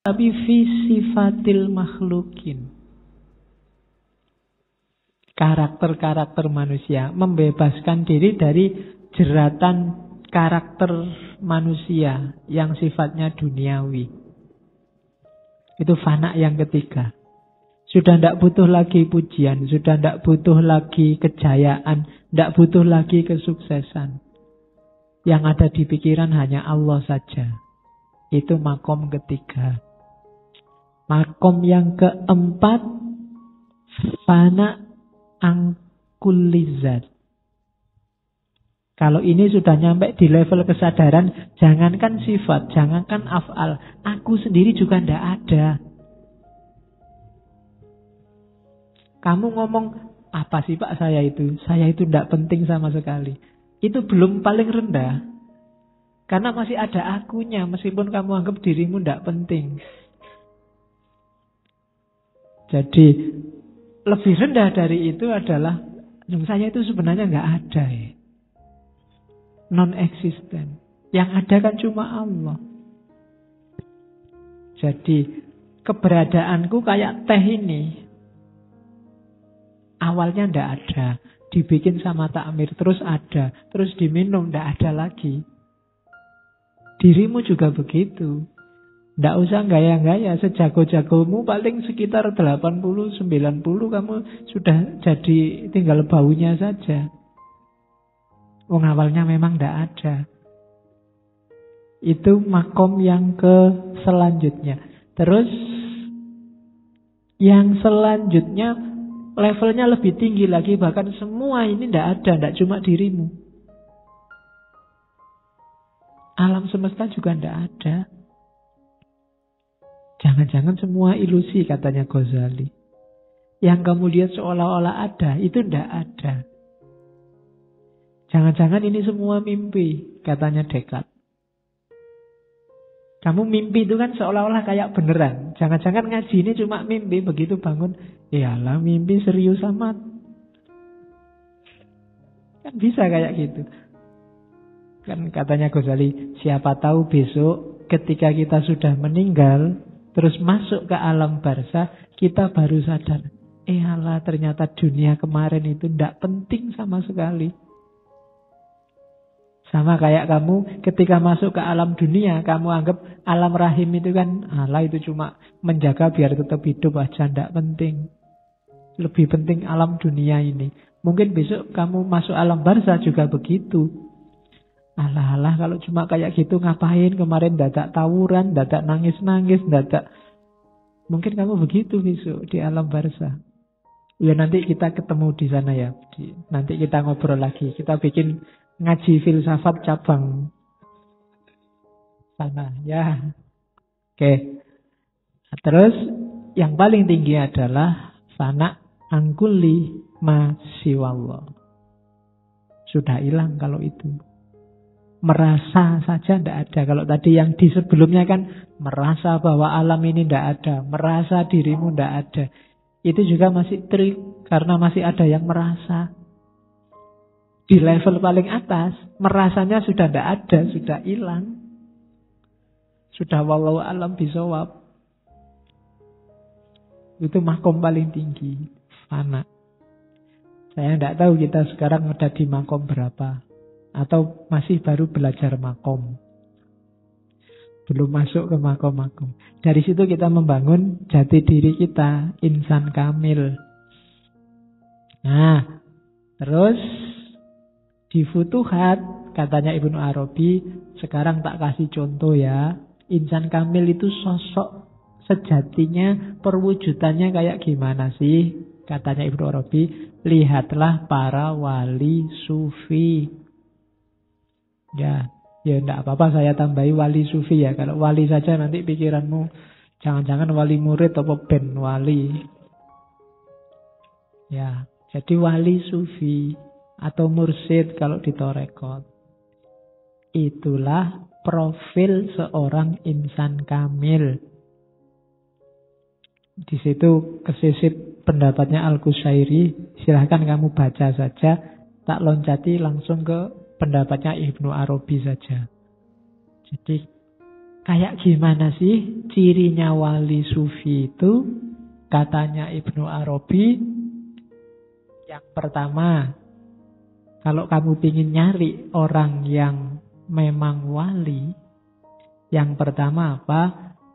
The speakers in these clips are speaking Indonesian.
tapi fi sifatil makhlukin. Karakter-karakter manusia, membebaskan diri dari jeratan karakter manusia yang sifatnya duniawi. Itu fana yang ketiga. Sudah tidak butuh lagi pujian, sudah tidak butuh lagi kejayaan, tidak butuh lagi kesuksesan. Yang ada di pikiran hanya Allah saja. Itu makom ketiga. Makom yang keempat, fana angkulizat. Kalau ini sudah nyampe di level kesadaran, jangankan sifat, jangankan af'al, aku sendiri juga tidak ada. Kamu ngomong, apa sih Pak saya itu? Saya itu tidak penting sama sekali. Itu belum paling rendah. Karena masih ada akunya, meskipun kamu anggap dirimu tidak penting. Jadi, lebih rendah dari itu adalah, saya itu sebenarnya nggak ada ya. Non-existent. Yang ada kan cuma Allah. Jadi, keberadaanku kayak teh ini. Awalnya ndak ada. Dibikin sama takmir, terus ada. Terus diminum, ndak ada lagi. Dirimu juga begitu. Ndak usah gaya-gaya. Sejago-jagomu paling sekitar 80-90 kamu sudah jadi tinggal baunya saja. Wong awalnya memang ndak ada. Itu makom yang ke selanjutnya. Terus yang selanjutnya levelnya lebih tinggi lagi. Bahkan semua ini ndak ada, ndak cuma dirimu. Alam semesta juga ndak ada. Jangan-jangan semua ilusi, katanya Ghazali. Yang kamu lihat seolah-olah ada, itu ndak ada. Jangan-jangan ini semua mimpi, katanya Descartes. Kamu mimpi itu kan seolah-olah kayak beneran. Jangan-jangan ngaji ini cuma mimpi, begitu bangun, iyalah mimpi serius amat. Kan bisa kayak gitu. Kan katanya Ghazali, siapa tahu besok ketika kita sudah meninggal, terus masuk ke alam barzah, kita baru sadar, iyalah ternyata dunia kemarin itu tidak penting sama sekali. Sama kayak kamu ketika masuk ke alam dunia, kamu anggap alam rahim itu kan, alah itu cuma menjaga biar tetap hidup aja, tidak penting. Lebih penting alam dunia ini. Mungkin besok kamu masuk alam barzah juga begitu. Alah kalau cuma kayak gitu ngapain kemarin dadak tawuran, dadak nangis-nangis, dadak. Mungkin kamu begitu besok di alam barzah. Ya nanti kita ketemu di sana ya. Nanti kita ngobrol lagi. Kita bikin ngaji filsafat cabang sana ya. Oke. Terus yang paling tinggi adalah fana angkuli masiwallah. Sudah hilang kalau itu. Merasa saja tidak ada. Kalau tadi yang di sebelumnya kan merasa bahwa alam ini tidak ada, merasa dirimu tidak ada. Itu juga masih trik karena masih ada yang merasa. Di level paling atas, merasanya sudah tidak ada, sudah hilang. Sudah wallahu alam bisawab. Itu makom paling tinggi, fana. Saya tidak tahu kita sekarang ada di makom berapa. Atau masih baru belajar makom. Belum masuk ke makom-makom. Dari situ kita membangun jati diri kita, insan kamil. Nah, terus di Futuhat, katanya Ibnu Arabi, sekarang tak kasih contoh ya. Insan kamil itu sosok sejatinya, perwujudannya kayak gimana sih? Katanya Ibnu Arabi, lihatlah para wali sufi. Ya enggak apa-apa saya tambahi wali sufi ya. Kalau wali saja nanti pikiranmu jangan-jangan wali murid atau ben wali. Ya, jadi wali sufi atau mursyid kalau di Torekot. Itulah profil seorang insan kamil. Di situ kesisip pendapatnya Al-Qushairi. Silahkan kamu baca saja. Tak loncati langsung ke pendapatnya Ibnu Arabi saja. Jadi Kayak gimana sih cirinya wali sufi itu? Katanya Ibnu Arabi, yang pertama, kalau kamu ingin nyari orang yang memang wali, yang pertama apa?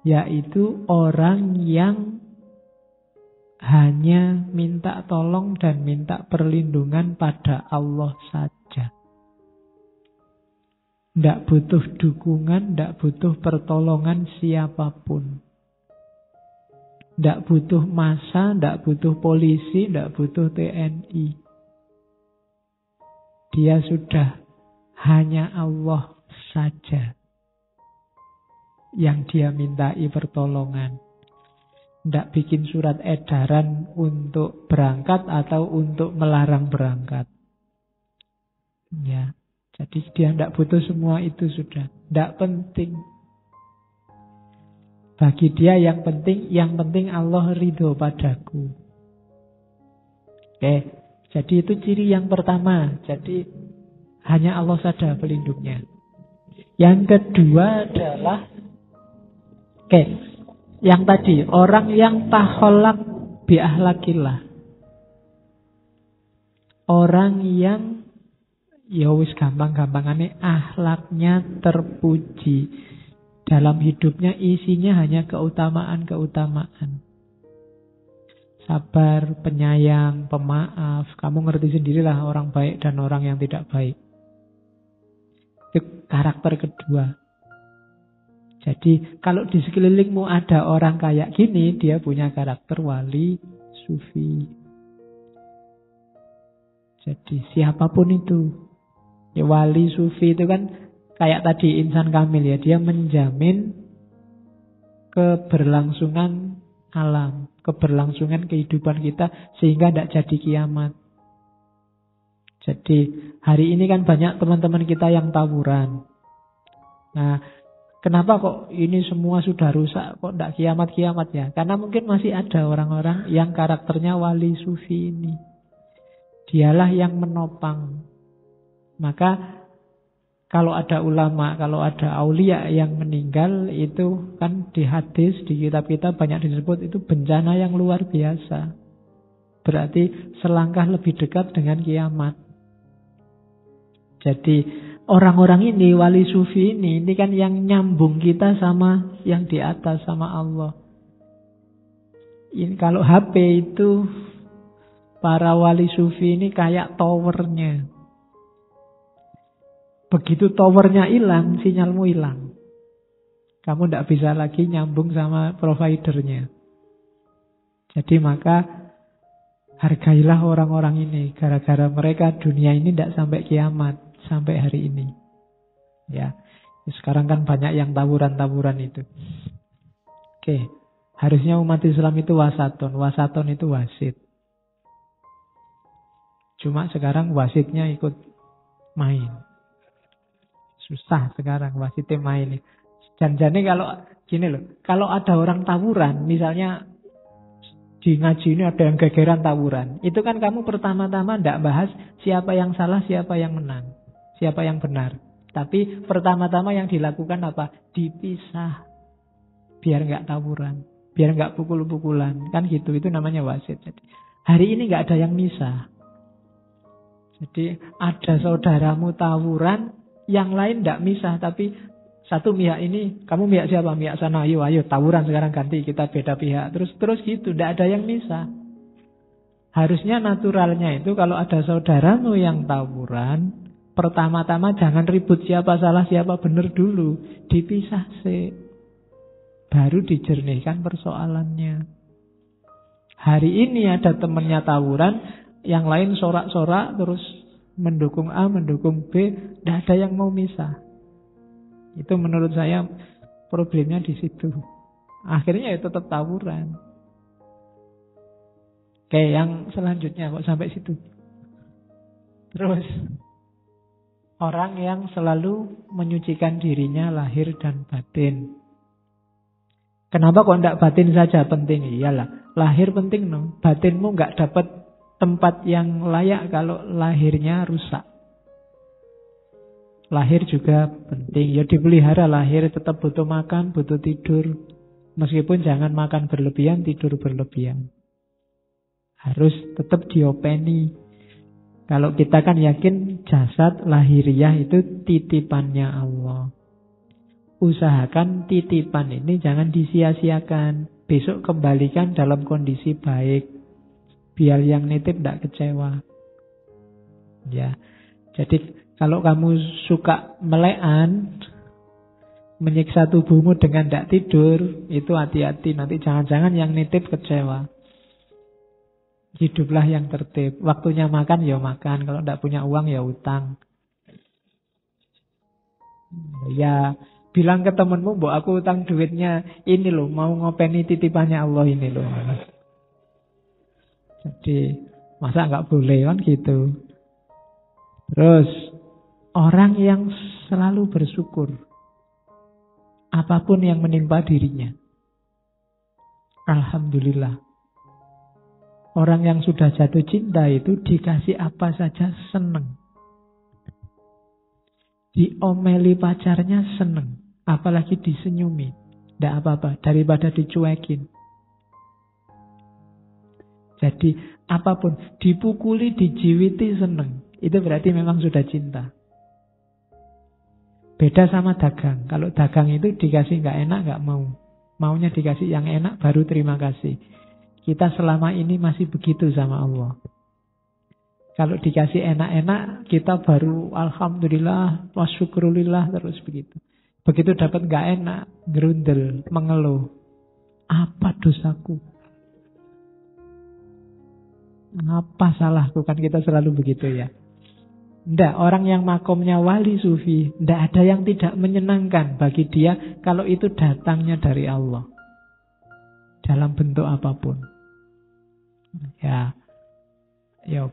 Yaitu orang yang hanya minta tolong dan minta perlindungan pada Allah saja. Tidak butuh dukungan, tidak butuh pertolongan siapapun. Tidak butuh massa, tidak butuh polisi, tidak butuh TNI. Dia sudah hanya Allah saja yang dia mintai pertolongan. Tidak bikin surat edaran untuk berangkat atau untuk melarang berangkat. Ya. Jadi dia tidak butuh semua itu sudah. Tidak penting. Bagi dia yang penting Allah ridho padaku. Oke, jadi itu ciri yang pertama. Jadi hanya Allah saja pelindungnya. Yang kedua adalah, yang tadi, orang yang taholak bi ahlakillah. Orang yang ya wis gampang-gampangane akhlaknya terpuji. Dalam hidupnya isinya hanya keutamaan-keutamaan. Sabar, penyayang, pemaaf. Kamu ngerti sendirilah orang baik dan orang yang tidak baik. Itu karakter kedua. Jadi kalau di sekelilingmu ada orang kayak gini, dia punya karakter wali sufi. Jadi siapapun itu, ya wali sufi itu kan kayak tadi insan kamil ya. Dia menjamin keberlangsungan alam, keberlangsungan kehidupan kita sehingga tidak jadi kiamat. Jadi hari ini kan banyak teman-teman kita yang tawuran. Nah, kenapa kok ini semua sudah rusak, kok tidak kiamat-kiamat ya? Karena mungkin masih ada orang-orang yang karakternya wali sufi ini. Dialah yang menopang. Maka kalau ada ulama, kalau ada aulia yang meninggal, itu kan di hadis, di kitab-kitab banyak disebut itu bencana yang luar biasa. Berarti selangkah lebih dekat dengan kiamat. Jadi orang-orang ini, wali sufi ini kan yang nyambung kita sama yang di atas, sama Allah. Ini kalau HP itu, para wali sufi ini kayak towernya. Begitu towernya hilang, sinyalmu hilang. Kamu tidak bisa lagi nyambung sama providernya. Jadi maka hargailah orang-orang ini. Gara-gara mereka dunia ini tidak sampai kiamat, sampai hari ini. Ya, sekarang kan banyak yang tawuran-tawuran itu. Oke, harusnya umat Islam itu wasaton. Wasaton itu wasit. Cuma sekarang wasitnya ikut main. Susah sekarang wasitnya main. Jangan-jangan kalau gini loh, kalau ada orang tawuran, misalnya di ngaji ini ada yang gegeran tawuran, itu kan kamu pertama-tama tidak bahas siapa yang salah, siapa yang menang, siapa yang benar. Tapi pertama-tama yang dilakukan apa? Dipisah. Biar nggak tawuran, biar nggak pukul-pukulan, kan gitu. Itu namanya wasit. Jadi, hari ini nggak ada yang misah. Jadi ada saudaramu tawuran, yang lain tidak misah, tapi satu pihak ini, kamu pihak siapa? Pihak sana, ayo tawuran sekarang ganti, kita beda pihak. Terus gitu, tidak ada yang misah. Harusnya naturalnya itu kalau ada saudaramu yang tawuran, pertama-tama jangan ribut siapa salah siapa benar dulu, dipisah sih. Baru dijernihkan persoalannya. Hari ini ada temannya tawuran, yang lain sorak-sorak terus mendukung A, mendukung B, tidak ada yang mau misah. Itu menurut saya problemnya di situ. Akhirnya ya tetap tawuran. Oke, yang selanjutnya kok sampai situ. Terus orang yang selalu menyucikan dirinya lahir dan batin. Kenapa kok tidak batin saja penting? Iyalah, lahir penting no. Batinmu nggak dapat tempat yang layak kalau lahirnya rusak. Lahir juga penting. Ya dipelihara lahir, tetap butuh makan, butuh tidur. Meskipun jangan makan berlebihan, tidur berlebihan. Harus tetap diopeni. Kalau kita kan yakin jasad lahiriah itu titipannya Allah. Usahakan titipan ini jangan disia-siakan. Besok kembalikan dalam kondisi baik. Biar yang nitip tidak kecewa. Ya, jadi kalau kamu suka melekan, menyiksa tubuhmu dengan tidak tidur, itu hati-hati. Nanti jangan-jangan yang nitip kecewa. Hiduplah yang tertib. Waktunya makan, ya makan. Kalau tidak punya uang, ya utang. Ya, bilang ke temenmu, mbok aku utang duitnya. Ini loh, mau ngopeni titipannya Allah ini loh. Jadi, masa nggak boleh kan gitu. Terus, orang yang selalu bersyukur apapun yang menimpa dirinya. Alhamdulillah. Orang yang sudah jatuh cinta itu dikasih apa saja seneng. Diomeli pacarnya seneng. Apalagi disenyumi. Tidak apa-apa. Daripada dicuekin. Jadi apapun. Dipukuli, dijiwiti seneng. Itu berarti memang sudah cinta. Beda sama dagang. Kalau dagang itu dikasih nggak enak, nggak mau. Maunya dikasih yang enak, baru terima kasih. Kita selama ini masih begitu sama Allah. Kalau dikasih enak-enak, kita baru alhamdulillah, wasyukurulillah, terus begitu. Begitu dapat nggak enak, gerundel, mengeluh. Apa dosaku? Apa salahku? Kan kita selalu begitu ya. Tidak, orang yang makomnya wali sufi, tidak ada yang tidak menyenangkan bagi dia kalau itu datangnya dari Allah. Dalam bentuk apapun. Ya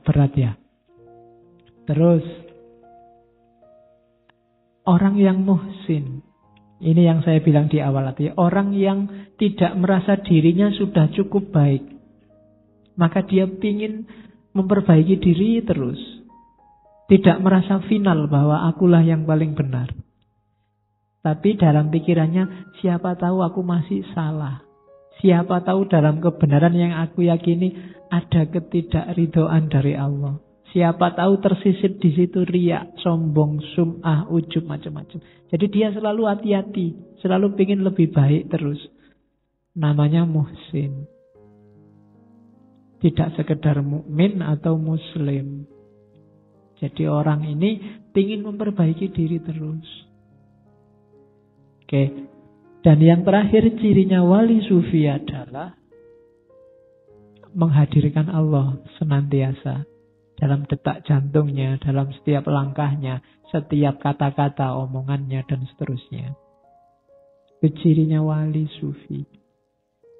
berat ya. Terus, orang yang muhsin. Ini yang saya bilang di awal tadi. Orang yang tidak merasa dirinya sudah cukup baik. Maka dia ingin memperbaiki diri terus. Tidak merasa final bahwa akulah yang paling benar. Tapi dalam pikirannya, siapa tahu aku masih salah. Siapa tahu dalam kebenaran yang aku yakini ada ketidakridhoan dari Allah. Siapa tahu tersisit di situ riak, sombong, sum'ah, ujub, macam-macam. Jadi dia selalu hati-hati, selalu ingin lebih baik terus. Namanya muhsin. Tidak sekedar mukmin atau muslim. Jadi orang ini ingin memperbaiki diri terus. Oke. Dan yang terakhir cirinya wali sufi adalah menghadirkan Allah senantiasa. Dalam detak jantungnya, dalam setiap langkahnya, setiap kata-kata omongannya, dan seterusnya. Itu cirinya wali sufi.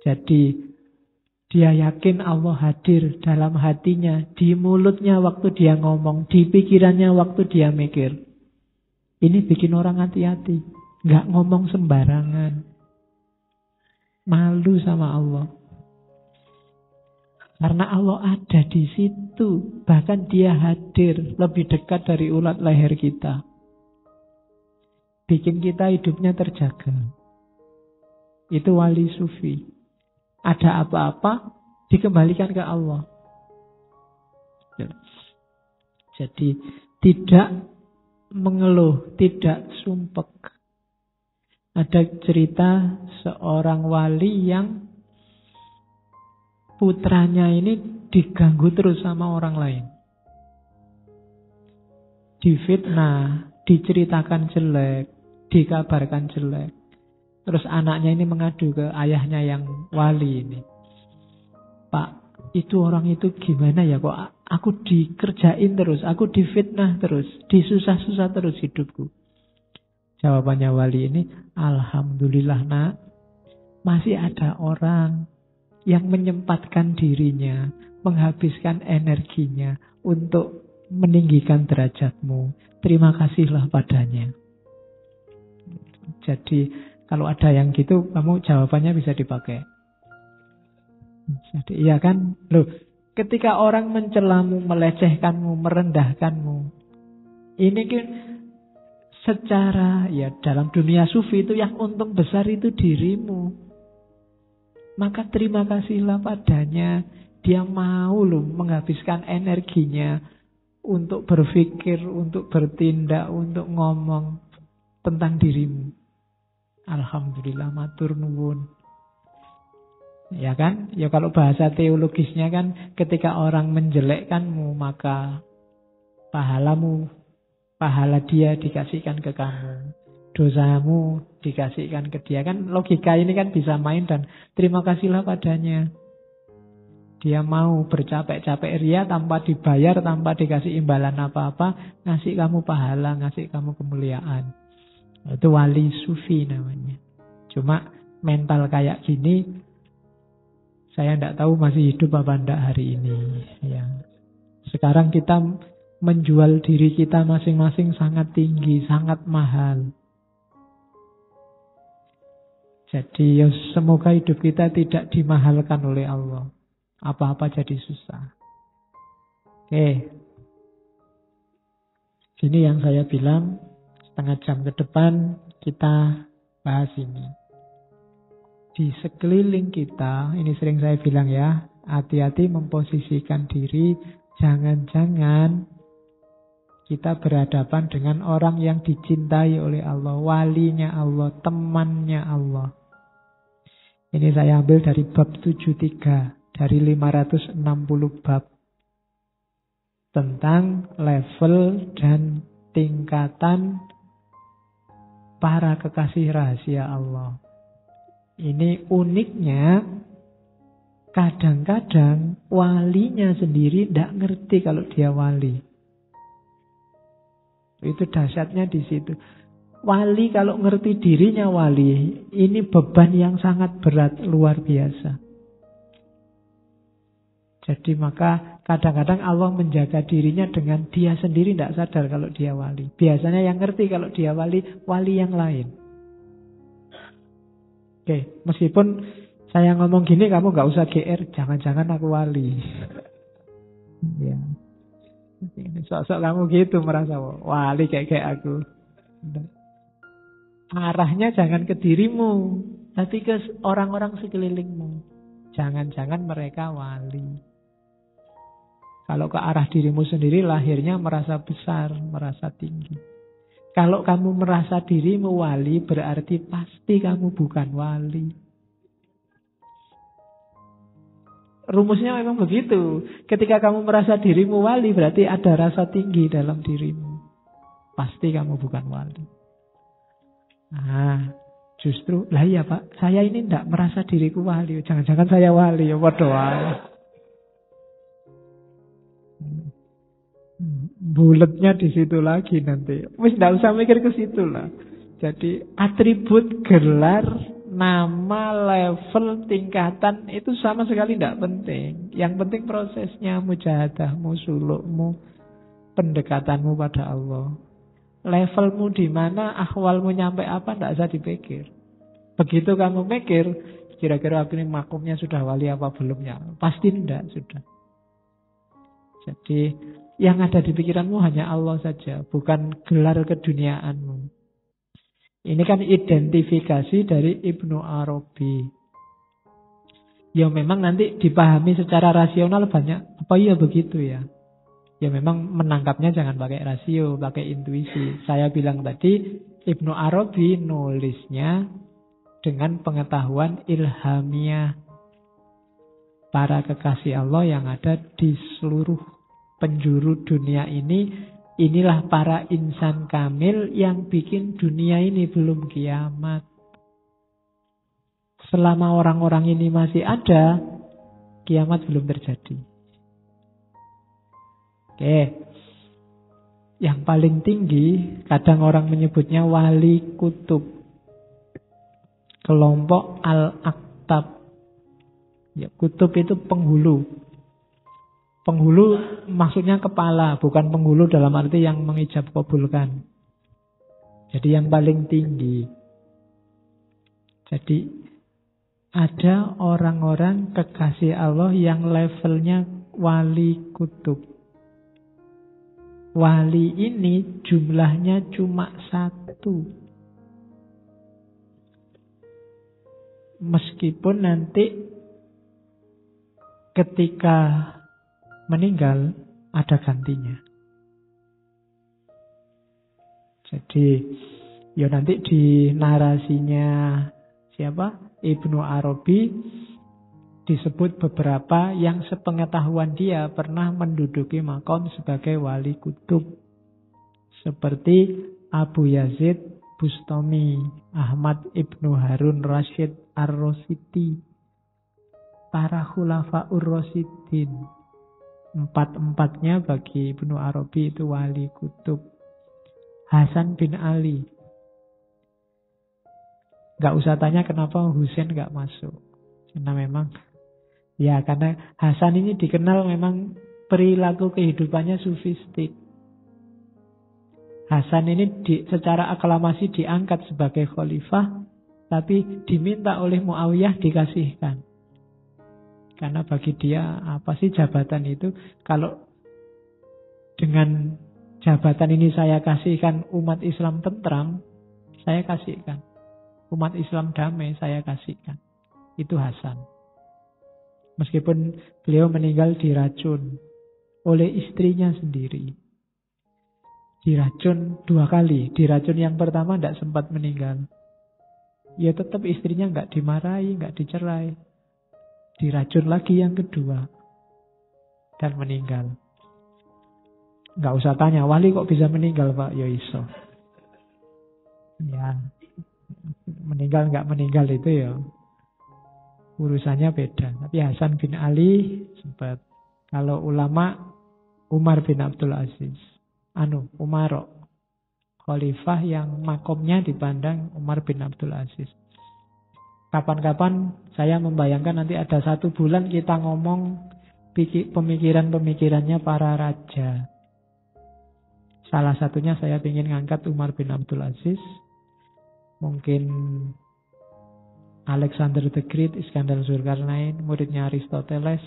Jadi dia yakin Allah hadir dalam hatinya, di mulutnya waktu dia ngomong, di pikirannya waktu dia mikir. Ini bikin orang hati-hati. Nggak ngomong sembarangan. Malu sama Allah. Karena Allah ada di situ. Bahkan dia hadir lebih dekat dari ulat leher kita. Bikin kita hidupnya terjaga. Itu wali sufi. Ada apa-apa, dikembalikan ke Allah. Jadi tidak mengeluh, tidak sumpek. Ada cerita seorang wali yang putranya ini diganggu terus sama orang lain. Difitnah, diceritakan jelek, dikabarkan jelek. Terus anaknya ini mengadu ke ayahnya yang wali ini. Pak, itu orang itu gimana ya, kok aku dikerjain terus, aku difitnah terus, disusah-susah terus hidupku. Jawabannya wali ini, alhamdulillah nak, masih ada orang yang menyempatkan dirinya, menghabiskan energinya untuk meninggikan derajatmu. Terima kasihlah padanya. Jadi kalau ada yang gitu, kamu jawabannya bisa dipakai. Jadi iya kan? Loh, ketika orang mencelamu, melecehkanmu, merendahkanmu, ini kan secara, ya dalam dunia sufi itu yang untung besar itu dirimu. Maka terima kasihlah padanya. Dia mau loh menghabiskan energinya untuk berpikir, untuk bertindak, untuk ngomong tentang dirimu. Alhamdulillah, matur nuwun. Ya kan? Ya kalau bahasa teologisnya kan ketika orang menjelekkanmu maka pahalamu, pahala dia dikasihkan ke kamu. Dosamu dikasihkan ke dia. Kan logika ini kan bisa main dan terima kasihlah padanya. Dia mau bercapek-capek ria tanpa dibayar, tanpa dikasih imbalan apa-apa, ngasih kamu pahala, ngasih kamu kemuliaan. Itu wali sufi namanya. Cuma mental kayak gini, saya tidak tahu masih hidup apa enggak hari ini. Ya. Sekarang kita menjual diri kita masing-masing sangat tinggi, sangat mahal. Jadi ya semoga hidup kita tidak dimahalkan oleh Allah. Apa-apa jadi susah. Oke. Ini yang saya bilang, setengah jam ke depan kita bahas ini. Di sekeliling kita, ini sering saya bilang ya, hati-hati memposisikan diri, jangan-jangan kita berhadapan dengan orang yang dicintai oleh Allah, walinya Allah, temannya Allah. Ini saya ambil dari bab 73, dari 560 bab. Tentang level dan tingkatan para kekasih rahasia Allah. Ini uniknya, kadang-kadang walinya sendiri tidak ngerti kalau dia wali. Itu dahsyatnya di situ. Wali kalau ngerti dirinya wali, ini beban yang sangat berat, luar biasa. Jadi maka kadang-kadang Allah menjaga dirinya dengan dia sendiri tidak sadar kalau dia wali. Biasanya yang ngerti kalau dia wali, wali yang lain. Oke, meskipun saya ngomong gini kamu gak usah GR, jangan-jangan aku wali. Ya. Sok-sok kamu gitu merasa wali kayak aku. Arahnya jangan ke dirimu, tapi ke orang-orang sekelilingmu. Jangan-jangan mereka wali. Kalau ke arah dirimu sendiri, lahirnya merasa besar, merasa tinggi. Kalau kamu merasa dirimu wali, berarti pasti kamu bukan wali. Rumusnya memang begitu. Ketika kamu merasa dirimu wali, berarti ada rasa tinggi dalam dirimu. Pasti kamu bukan wali. Nah, justru, lah iya Pak, saya ini tidak merasa diriku wali. Jangan-jangan saya wali, ya waduh. Buletnya di situ lagi nanti. Wis tidak usah mikir ke situ lah. Jadi atribut, gelar, nama, level, tingkatan itu sama sekali tidak penting. Yang penting prosesnya, mujahadahmu, sulukmu, pendekatanmu pada Allah. Levelmu di mana, ahwalmu nyampe apa, tidak usah dipikir. Begitu kamu mikir, kira-kira aku ini makumnya sudah wali apa belum ya? Pasti tidak, sudah. Jadi yang ada di pikiranmu hanya Allah saja, bukan gelar keduniaanmu. Ini kan identifikasi dari Ibnu Arabi. Ya memang nanti dipahami secara rasional banyak. Apa iya begitu ya? Ya memang menangkapnya jangan pakai rasio, pakai intuisi. Saya bilang tadi Ibnu Arabi nulisnya dengan pengetahuan ilhamiah para kekasih Allah yang ada di seluruh penjuru dunia ini. Inilah para insan kamil yang bikin dunia ini belum kiamat. Selama orang-orang ini masih ada, kiamat belum terjadi. Oke. Yang paling tinggi, kadang orang menyebutnya wali kutub. Kelompok Al-Aqtab. Ya, kutub itu penghulu. Penghulu maksudnya kepala, bukan penghulu dalam arti yang mengijab kabulkan. Jadi yang paling tinggi. Jadi ada orang-orang kekasih Allah yang levelnya wali kutub. wali ini jumlahnya cuma satu. Meskipun nanti ketika meninggal ada gantinya. Jadi ya nanti di narasinya siapa? Ibnu Arabi disebut beberapa yang sepengetahuan dia pernah menduduki maqam sebagai wali kutub. Seperti Abu Yazid Bustami, Ahmad Ibnu Harun Rashid Ar-Rosidi, para khulafaur Rasyidin. Empat-empatnya bagi Ibnu Arabi itu wali kutub. Hasan bin Ali. Gak usah tanya kenapa Husain gak masuk. Karena memang, ya karena Hasan ini dikenal memang perilaku kehidupannya sufistik. Hasan ini secara aklamasi diangkat sebagai khalifah, tapi diminta oleh Muawiyah dikasihkan. Karena bagi dia, apa sih jabatan itu? Kalau dengan jabatan ini saya kasihkan umat Islam tentram, saya kasihkan. Umat Islam damai, saya kasihkan. Itu Hasan. Meskipun beliau meninggal diracun oleh istrinya sendiri. Diracun 2 kali. Diracun yang pertama tidak sempat meninggal. Ya tetap istrinya nggak dimarahi, nggak dicerai. Diracun lagi yang kedua. Dan meninggal. Nggak usah tanya, wali kok bisa meninggal Pak? Ya iso. Ya, meninggal nggak meninggal itu ya urusannya beda. Tapi Hasan bin Ali sempat. Kalau ulama Umar bin Abdul Aziz. Umarok. Khalifah yang makomnya dipandang Umar bin Abdul Aziz. Kapan-kapan saya membayangkan nanti ada 1 bulan kita ngomong pemikiran-pemikirannya para raja. Salah satunya saya ingin ngangkat Umar bin Abdul Aziz. Mungkin Alexander the Great, Iskandar Zulkarnain, muridnya Aristoteles.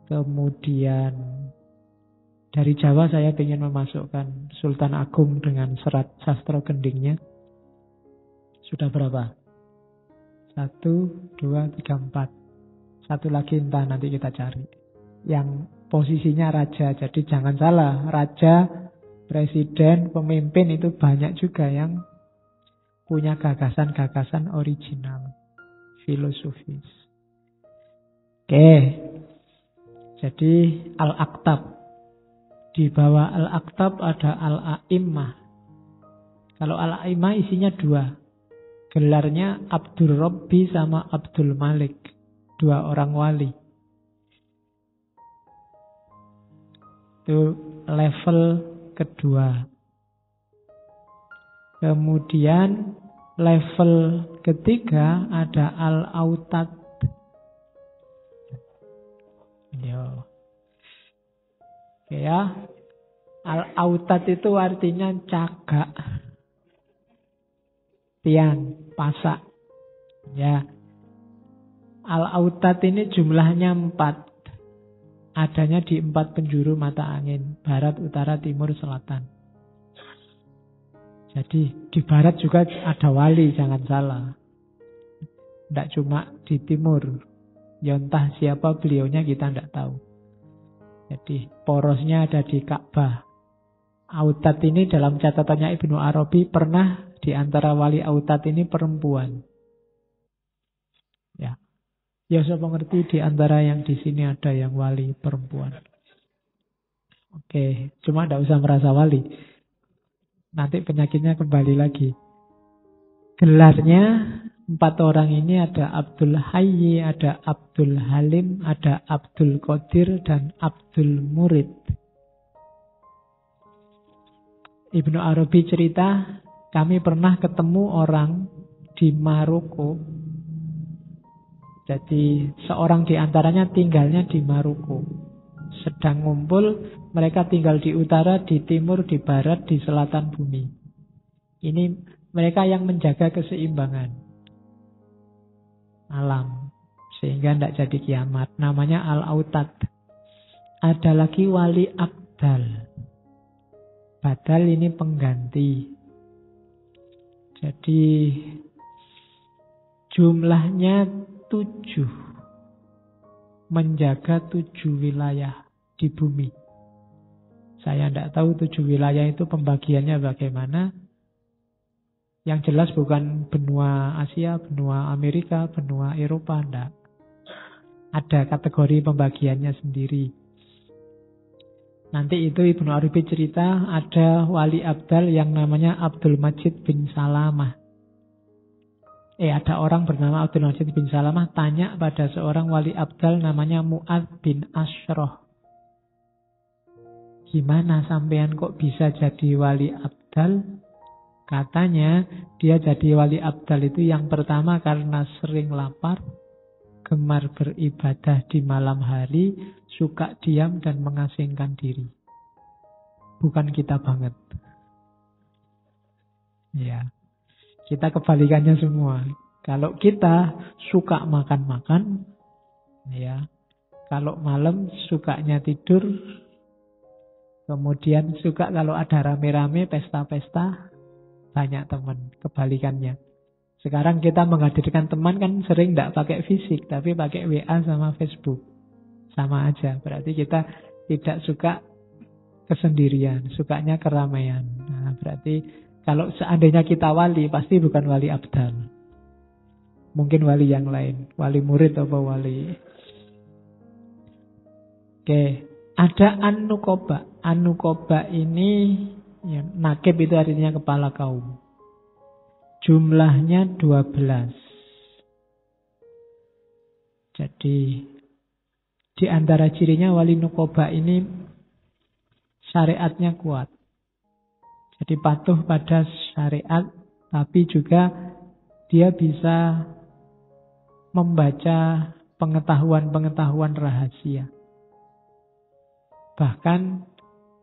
Kemudian dari Jawa saya ingin memasukkan Sultan Agung dengan serat sastra gendingnya. Sudah berapa? 1, 2, 3, 4. Satu lagi entah nanti kita cari. Yang posisinya raja. Jadi jangan salah. Raja, presiden, pemimpin itu banyak juga yang punya gagasan-gagasan original. Filosofis. Oke. Jadi Al-Aqtab. Di bawah Al-Aqtab ada Al-A'immah. Kalau Al-A'immah isinya 2. Gelarnya Abdul Rabbi sama Abdul Malik. 2 orang wali. Itu level kedua. Kemudian level ketiga ada Al-Autad. Oke ya. Al-Autad itu artinya cagak. Tiang, pasak. Ya. Al-Autad ini jumlahnya 4. Adanya di 4 penjuru mata angin. Barat, utara, timur, selatan. Jadi di barat juga ada wali, jangan salah. Tidak cuma di timur. Ya entah siapa beliaunya kita tidak tahu. Jadi porosnya ada di Ka'bah. Autad ini dalam catatannya Ibnu Arabi pernah di antara wali Autad ini perempuan. Ya. Ya saya mengerti di antara yang di sini ada yang wali perempuan. Oke, cuma tidak usah merasa wali. Nanti penyakitnya kembali lagi. Gelarnya 4 orang ini ada Abdul Hayy, ada Abdul Halim, ada Abdul Qadir, dan Abdul Murid. Ibnu Arabi cerita, kami pernah ketemu orang di Maroko. Jadi seorang di antaranya tinggalnya di Maroko. Sedang ngumpul, mereka tinggal di utara, di timur, di barat, di selatan bumi. Ini mereka yang menjaga keseimbangan alam. Sehingga tidak jadi kiamat. Namanya Al-Autad. Ada lagi wali Abdal. Badal ini pengganti. Jadi jumlahnya 7. Menjaga 7 wilayah di bumi. Saya tidak tahu 7 wilayah itu pembagiannya bagaimana. Yang jelas bukan benua Asia, benua Amerika, benua Eropa, tidak. Ada kategori pembagiannya sendiri. Nanti itu Ibnu Arabi cerita ada wali abdal yang namanya Abdul Majid bin Salamah. Ada orang bernama Abdul Majid bin Salamah tanya pada seorang wali abdal namanya Mu'adz bin Ashrah. Gimana sampean kok bisa jadi wali abdal? Katanya dia jadi wali abdal itu yang pertama karena sering lapar, gemar beribadah di malam hari, suka diam dan mengasingkan diri. Bukan kita banget. Ya, kita kebalikannya semua. Kalau kita suka makan-makan, ya, kalau malam sukanya tidur, kemudian suka kalau ada rame-rame, pesta-pesta, banyak teman. Kebalikannya. Sekarang kita menghadirkan teman kan sering tidak pakai fisik, tapi pakai WA sama Facebook. Sama aja, berarti kita tidak suka kesendirian, sukanya keramaian. Nah, berarti kalau seandainya kita wali, pasti bukan wali abdal. Mungkin wali yang lain, wali murid atau wali. Oke, ada An-Nuqaba. An-Nuqaba ini, ya, nakib itu artinya kepala kaum. Jumlahnya 12. Jadi di antara cirinya wali nuqaba ini syariatnya kuat. Jadi patuh pada syariat, tapi juga dia bisa membaca pengetahuan-pengetahuan rahasia. Bahkan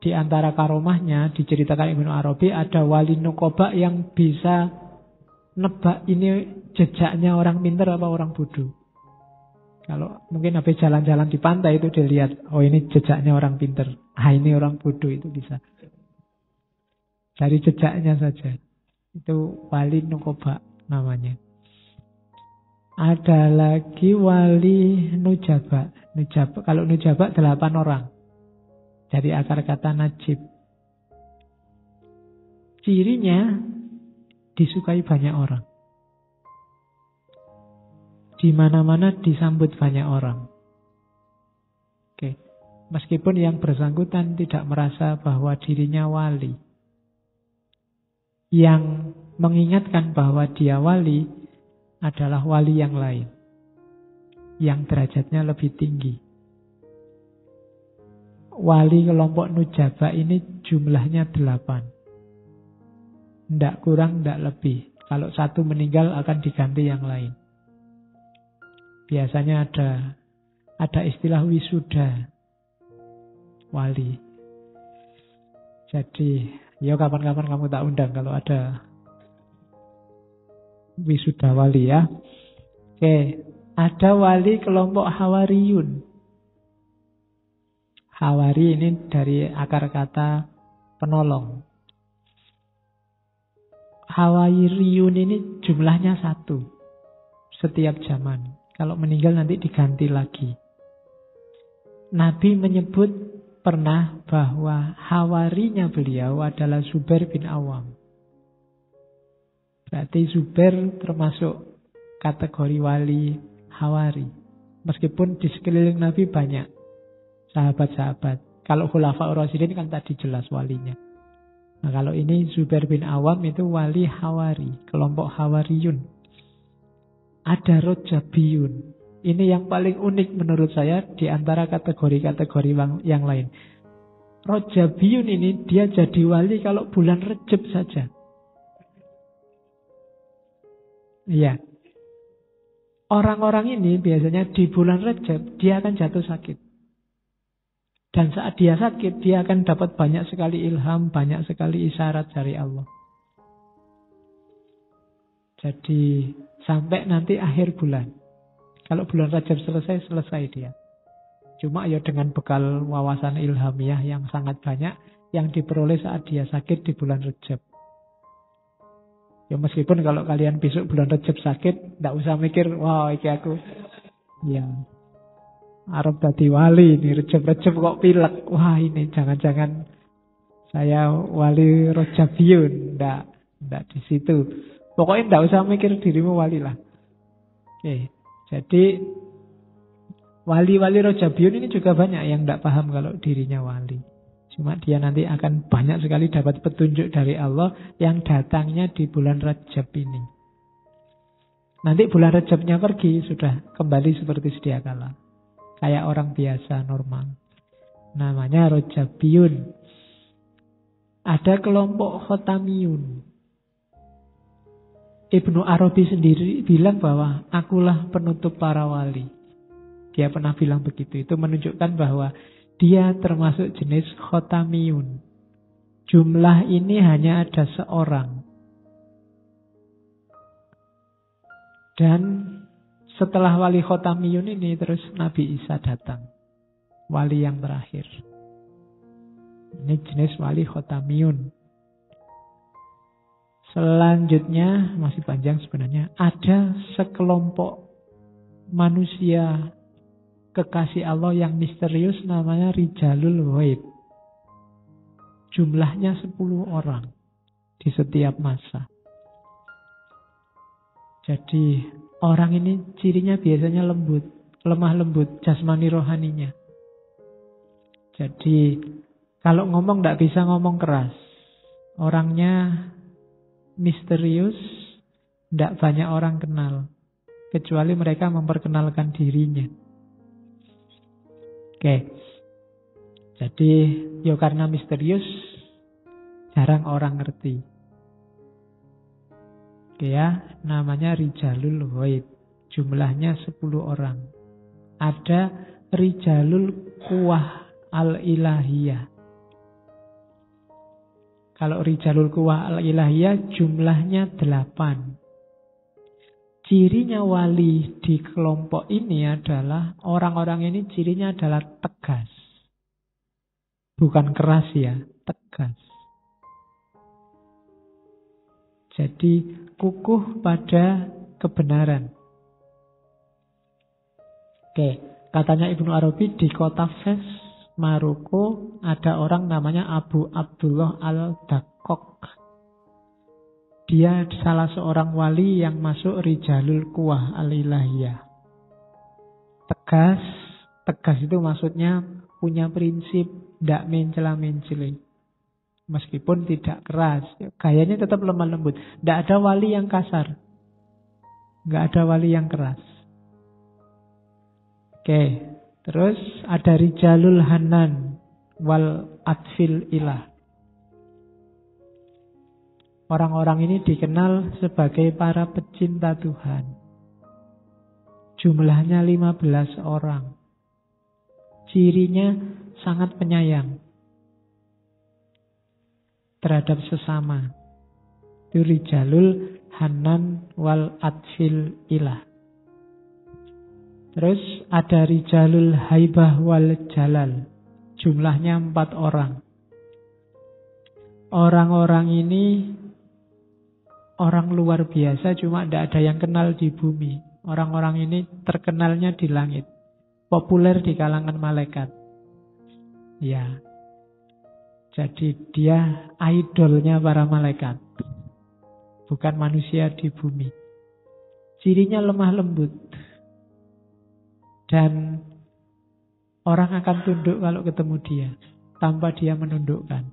di antara karomahnya diceritakan Ibnu Arabi ada wali nuqaba yang bisa nebak ini jejaknya orang pintar apa orang bodoh. Kalau mungkin habis jalan-jalan di pantai itu dilihat, oh ini jejaknya orang pintar, ini orang bodoh, itu bisa. Dari jejaknya saja. Itu wali nuqaba namanya. Ada lagi wali nujaba. Kalau nujaba 8 orang. Dari akar kata najib. Cirinya disukai banyak orang. Di mana-mana disambut banyak orang. Oke. Meskipun yang bersangkutan tidak merasa bahwa dirinya wali. Yang mengingatkan bahwa dia wali adalah wali yang lain. Yang derajatnya lebih tinggi. Wali kelompok nujaba ini jumlahnya 8. Tidak kurang, tidak lebih. Kalau satu meninggal akan diganti yang lain. Biasanya ada istilah wisuda wali. Jadi, ya kapan-kapan kamu tak undang kalau ada wisuda wali ya. Oke, ada wali kelompok hawariyun. Hawari ini dari akar kata penolong. Hawariyun ini jumlahnya 1 setiap zaman. Kalau meninggal nanti diganti lagi. Nabi menyebut pernah bahwa hawarinya beliau adalah Zubair bin Awam. Berarti Zubair termasuk kategori wali hawari. Meskipun di sekeliling Nabi banyak sahabat-sahabat. Kalau Khulafaur Rasyidin kan tadi jelas walinya. Nah kalau ini Zubair bin Awam itu wali hawari, kelompok hawariyun. Ada Rojabiyun. Ini yang paling unik menurut saya di antara kategori-kategori yang lain. Rojabiyun ini dia jadi wali kalau bulan Rejab saja. Iya. Orang-orang ini biasanya di bulan Rejab dia akan jatuh sakit. Dan saat dia sakit, dia akan dapat banyak sekali ilham, banyak sekali isyarat dari Allah. Jadi sampai nanti akhir bulan. Kalau bulan Rajab selesai dia. Cuma ya dengan bekal wawasan ilhamiah yang sangat banyak, yang diperoleh saat dia sakit di bulan Rejab. Ya meskipun kalau kalian besok bulan Rejab sakit, tidak usah mikir, wah iki aku ya arep dadi wali ini Rejab-Rejab kok pilek. Wah ini jangan-jangan saya wali Rejabiyun. Ndak di situ. Pokoknya ndak usah mikir dirimu wali lah. Oke, jadi wali-wali Rejabiyun ini juga banyak yang ndak paham kalau dirinya wali. Cuma dia nanti akan banyak sekali dapat petunjuk dari Allah yang datangnya di bulan Rejab ini. Nanti bulan Rejabnya pergi, sudah kembali seperti sedia kala. Kayak orang biasa, normal. Namanya Rejabiyun. Ada kelompok Khotamiyun. Ibnu Arabi sendiri bilang bahwa akulah penutup para wali. Dia pernah bilang begitu. Itu menunjukkan bahwa dia termasuk jenis Khotamiyun. Jumlah ini hanya ada seorang. Dan setelah wali Khotamiyun ini terus Nabi Isa datang. Wali yang terakhir. Ini jenis wali Khotamiyun. Selanjutnya, masih panjang sebenarnya, ada sekelompok manusia kekasih Allah yang misterius namanya Rijalul Ghaib. Jumlahnya 10 orang di setiap masa. Jadi orang ini cirinya biasanya lembut, lemah lembut, jasmani rohaninya. Jadi kalau ngomong tidak bisa ngomong keras. Orangnya misterius, tidak banyak orang kenal. Kecuali mereka memperkenalkan dirinya. Oke. Jadi ya karena misterius, jarang orang ngerti. Oke ya, namanya Rijalul Ghaib. Jumlahnya 10 orang. Ada Rijalul Quwah Al-Ilahiyah. Kalau Rijalul Quwah Al-Ilahiyah jumlahnya 8. Cirinya wali di kelompok ini adalah orang-orang ini cirinya adalah tegas. Bukan keras ya, tegas. Jadi kukuh pada kebenaran. Oke, katanya Ibnu Arabi di kota Fes, Maroko, ada orang namanya Abu Abdullah Al-Dakok. Dia salah seorang wali yang masuk Rijalul Quwah Al-Ilahiyah. Tegas, tegas itu maksudnya punya prinsip, tidak mencela-menceli. Meskipun tidak keras, gayanya tetap lemah lembut. Tidak ada wali yang kasar, tidak ada wali yang keras. Oke, terus ada Rijalul Hanan wal Atfil Ilah. Orang-orang ini dikenal sebagai para pecinta Tuhan. Jumlahnya 15 orang. Cirinya sangat penyayang terhadap sesama. Itu Rijalul Hanan wal Atfil Ilah. Terus ada Rijalul Haibah wal Jalal. Jumlahnya 4 orang. Orang-orang ini orang luar biasa, cuma tidak ada yang kenal di bumi. Orang-orang ini terkenalnya di langit. Populer di kalangan malaikat. Ya. Jadi dia idolnya para malaikat. Bukan manusia di bumi. Cirinya lemah lembut. Dan orang akan tunduk kalau ketemu dia. Tanpa dia menundukkan.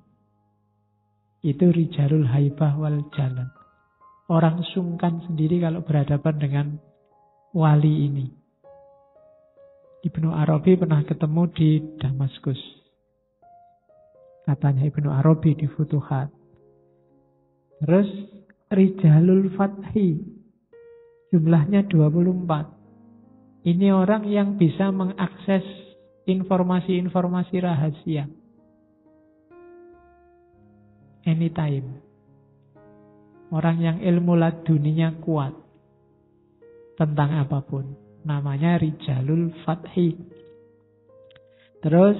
Itu Rijalul Haibah wal Jalal. Orang sungkan sendiri kalau berhadapan dengan wali ini. Ibnu Arabi pernah ketemu di Damaskus. Katanya Ibnu Arabi di Futuhat. Terus Rijalul Fathi. Jumlahnya 24. Ini orang yang bisa mengakses informasi-informasi rahasia. Anytime. Orang yang ilmu laduninya kuat tentang apapun. Namanya Rijalul Fathi. Terus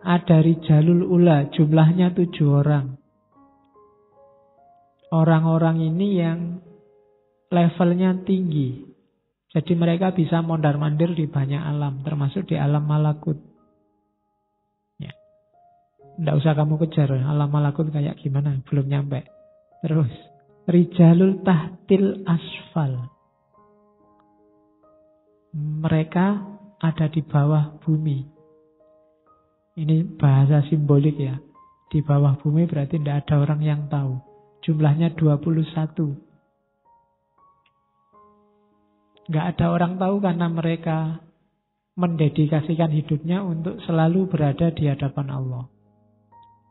ada rijalul ula, jumlahnya 7 orang. Orang-orang ini yang levelnya tinggi. Jadi mereka bisa mondar-mandir di banyak alam, termasuk di alam malakut. Ya. Nggak usah kamu kejar, alam malakut kayak gimana, belum nyampe. Terus, rijalul tahtil asfal. Mereka ada di bawah bumi. Ini bahasa simbolik ya. Di bawah bumi berarti tidak ada orang yang tahu. Jumlahnya 21. Nggak ada orang tahu karena mereka mendedikasikan hidupnya untuk selalu berada di hadapan Allah.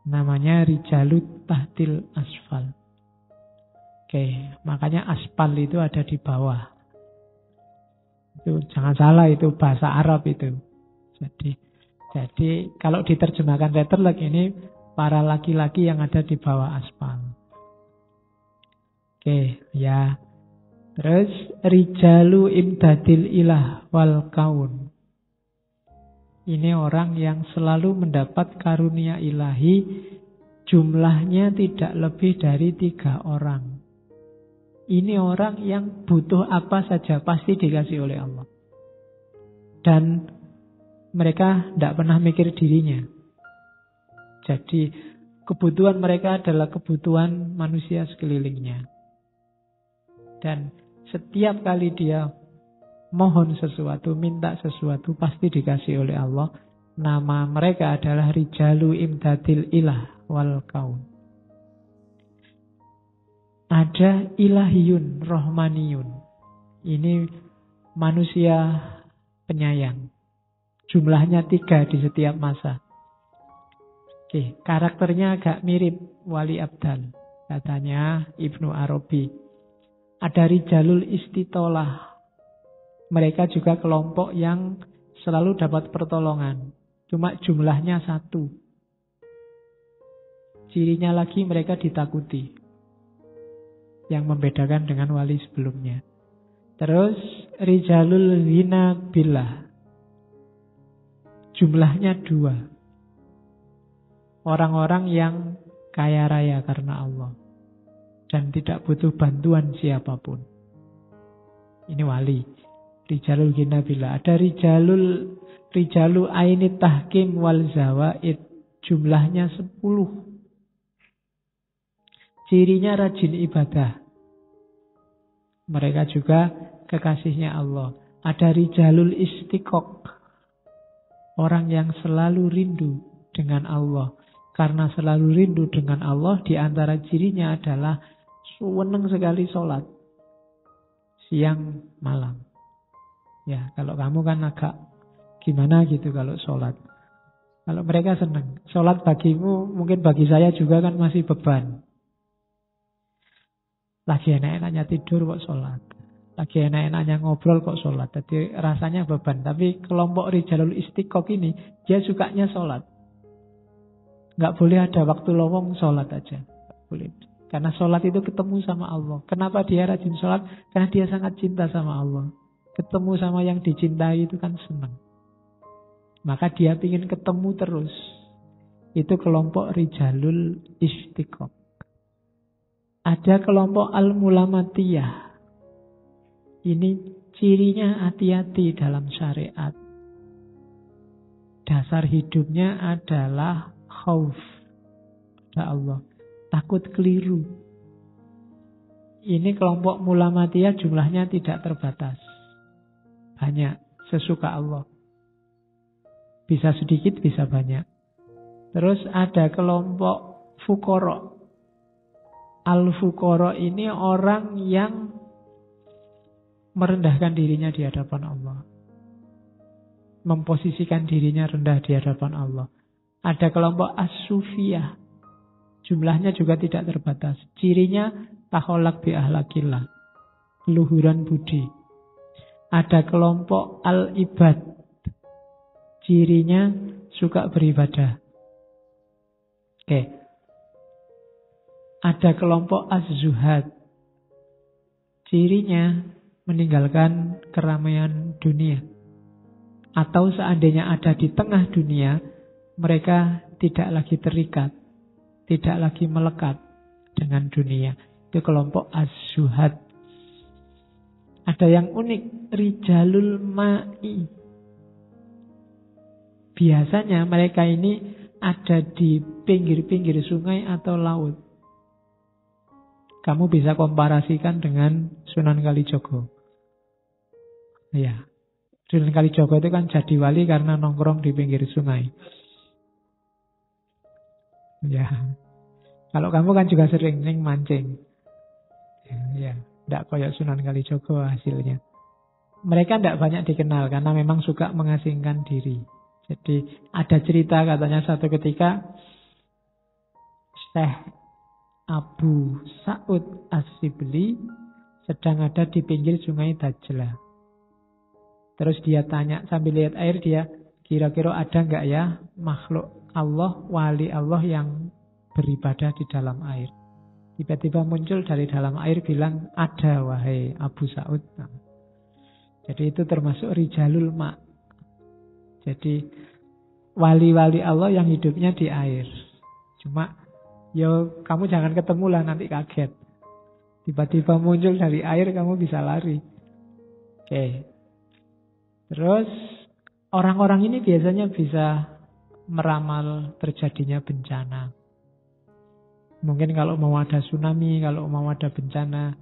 Namanya rijalut tahtil asfal. Oke, makanya aspal itu ada di bawah. Itu jangan salah, itu bahasa Arab itu. Jadi kalau diterjemahkan letterlek ini para laki-laki yang ada di bawah aspal. Oke, ya. Terus rijalu imdadil ilah wal kaun. Ini orang yang selalu mendapat karunia ilahi, jumlahnya tidak lebih dari 3 orang. Ini orang yang butuh apa saja pasti dikasih oleh Allah. Dan mereka tidak pernah mikir dirinya. Jadi kebutuhan mereka adalah kebutuhan manusia sekelilingnya. Dan setiap kali dia mohon sesuatu, minta sesuatu, pasti dikasih oleh Allah. Nama mereka adalah rijalu imdadil ilah wal kaun. Ada ilahiyun, rohmaniyun. Ini manusia penyayang. Jumlahnya 3 di setiap masa. Oke, karakternya agak mirip wali abdal. Katanya Ibnu Arabi. Ada rijalul istitolah. Mereka juga kelompok yang selalu dapat pertolongan. Cuma jumlahnya 1. Cirinya lagi mereka ditakuti. Yang membedakan dengan wali sebelumnya. Terus rijalul ghina billah. Jumlahnya 2. Orang-orang yang kaya raya karena Allah. Dan tidak butuh bantuan siapapun. Ini wali. Rijalul ghina billah. Ada rijalu ainit tahkim wal zawaid. Jumlahnya 10. Cirinya rajin ibadah. Mereka juga kekasihnya Allah. Ada rijalul istiqoq. Orang yang selalu rindu dengan Allah. Karena selalu rindu dengan Allah, di antara cirinya adalah senang sekali sholat. Siang, malam. Ya, kalau kamu kan agak gimana gitu kalau sholat. Kalau mereka senang. Sholat bagimu, mungkin bagi saya juga kan masih beban. Lagi enak-enaknya tidur kok sholat. Lagi enak-enaknya ngobrol kok sholat. Jadi rasanya beban. Tapi kelompok rijalul istiqoq ini, dia sukanya sholat. Nggak boleh ada waktu lowong, sholat aja. Nggak boleh. Karena sholat itu ketemu sama Allah. Kenapa dia rajin sholat? Karena dia sangat cinta sama Allah. Ketemu sama yang dicintai itu kan senang. Maka dia ingin ketemu terus. Itu kelompok rijalul istiqoq. Ada kelompok al-mulamatiyah. Ini cirinya hati-hati dalam syariat. Dasar hidupnya adalah khauf pada Allah. Takut keliru. Ini kelompok mulamatiyah jumlahnya tidak terbatas. Banyak. Sesuka Allah. Bisa sedikit, bisa banyak. Terus ada kelompok fuqara. Al-fuqara ini orang yang merendahkan dirinya di hadapan Allah. Memposisikan dirinya rendah di hadapan Allah. Ada kelompok as-sufiyah. Jumlahnya juga tidak terbatas. Cirinya takholak bi ahlakillah. Luhuran budi. Ada kelompok al-ibad. Cirinya suka beribadah. Oke. Ada kelompok az-zuhad. Cirinya meninggalkan keramaian dunia. Atau seandainya ada di tengah dunia, Mereka tidak lagi terikat, tidak lagi melekat dengan dunia. Itu kelompok az-zuhad. Ada yang unik, rijalul ma'i. Biasanya mereka ini ada di pinggir-pinggir sungai atau laut. Kamu bisa komparasikan dengan Sunan Kalijogo. Ya, Sunan Kalijogo itu kan jadi wali karena nongkrong di pinggir sungai. Ya, kalau kamu kan juga sering mancing. Ya, tidak kayak Sunan Kalijogo hasilnya. Mereka tidak banyak dikenal karena memang suka mengasingkan diri. Jadi ada cerita katanya satu ketika Syekh Abu Sa'ud As-Sibli sedang ada di pinggir sungai Dajlah. Terus dia tanya sambil lihat air, dia kira-kira ada nggak ya makhluk Allah, wali Allah yang beribadah di dalam air. Tiba-tiba muncul dari dalam air bilang, ada wahai Abu Sa'ud. Jadi itu termasuk rijalul ma'. Jadi wali-wali Allah yang hidupnya di air. Cuma kamu jangan ketemu lah, nanti kaget. Tiba-tiba muncul dari air, kamu bisa lari. Oke. Terus orang-orang ini biasanya bisa meramal terjadinya bencana. Mungkin kalau mau ada tsunami, kalau mau ada bencana,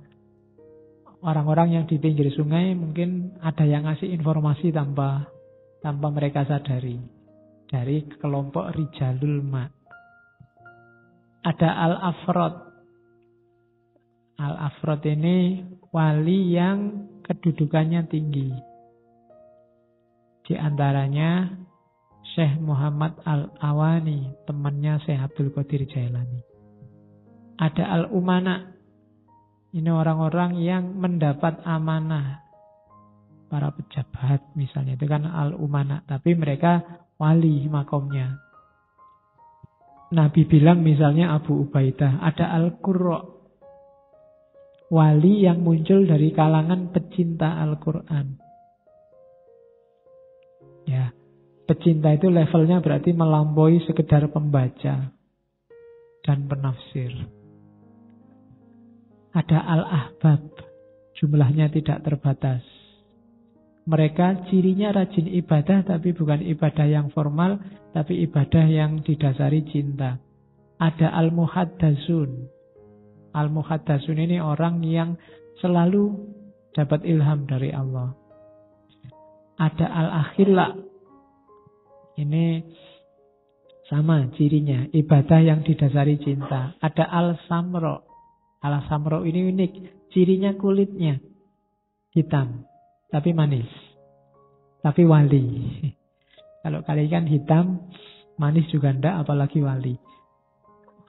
orang-orang yang di pinggir sungai mungkin ada yang ngasih informasi tanpa mereka sadari. Dari kelompok rijalul ma'. Ada al-afrod. Al-afrod ini wali yang kedudukannya tinggi. Di antaranya Syekh Muhammad Al-Awani, temannya Syekh Abdul Qadir Jailani. Ada al-umana. Ini orang-orang yang mendapat amanah. Para pejabat misalnya, itu kan al-umana. Tapi mereka wali makomnya. Nabi bilang misalnya Abu Ubaidah, ada al-qurra. Wali yang muncul dari kalangan pecinta Al-Quran. Ya, pecinta itu levelnya berarti melampaui sekedar pembaca dan penafsir. Ada al-ahbab, jumlahnya tidak terbatas. Mereka cirinya rajin ibadah, tapi bukan ibadah yang formal, tapi ibadah yang didasari cinta. Ada al-muhaddasun. Al-muhaddasun ini orang yang selalu dapat ilham dari Allah. Ada al-akhilla. Ini sama cirinya, ibadah yang didasari cinta. Ada al-samro. Al-samro ini unik, cirinya kulitnya hitam, tapi manis. Tapi wali. Kalau kalian kan hitam, manis juga enggak, apalagi wali.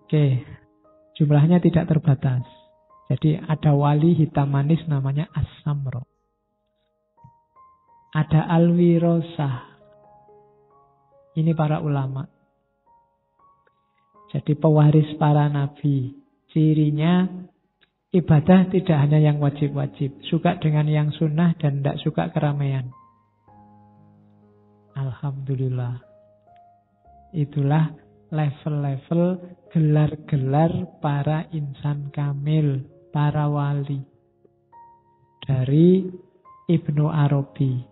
Oke, jumlahnya tidak terbatas. Jadi ada wali hitam manis namanya as-samro. Ada al-wirosah. Ini para ulama. Jadi pewaris para nabi. Cirinya ibadah tidak hanya yang wajib-wajib. Suka dengan yang sunnah dan tidak suka keramaian. Alhamdulillah. Itulah level-level gelar-gelar para insan kamil, para wali. Dari Ibnu Arabi.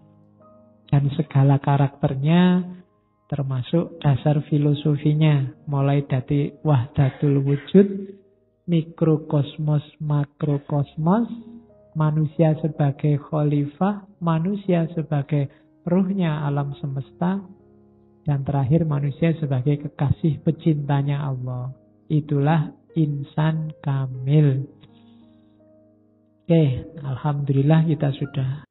Dan segala karakternya termasuk dasar filosofinya. Mulai dari wahdatul wujud, mikrokosmos, makrokosmos, manusia sebagai khalifah, manusia sebagai ruhnya alam semesta, dan terakhir manusia sebagai kekasih pecintanya Allah. Itulah insan kamil. Oke, alhamdulillah kita sudah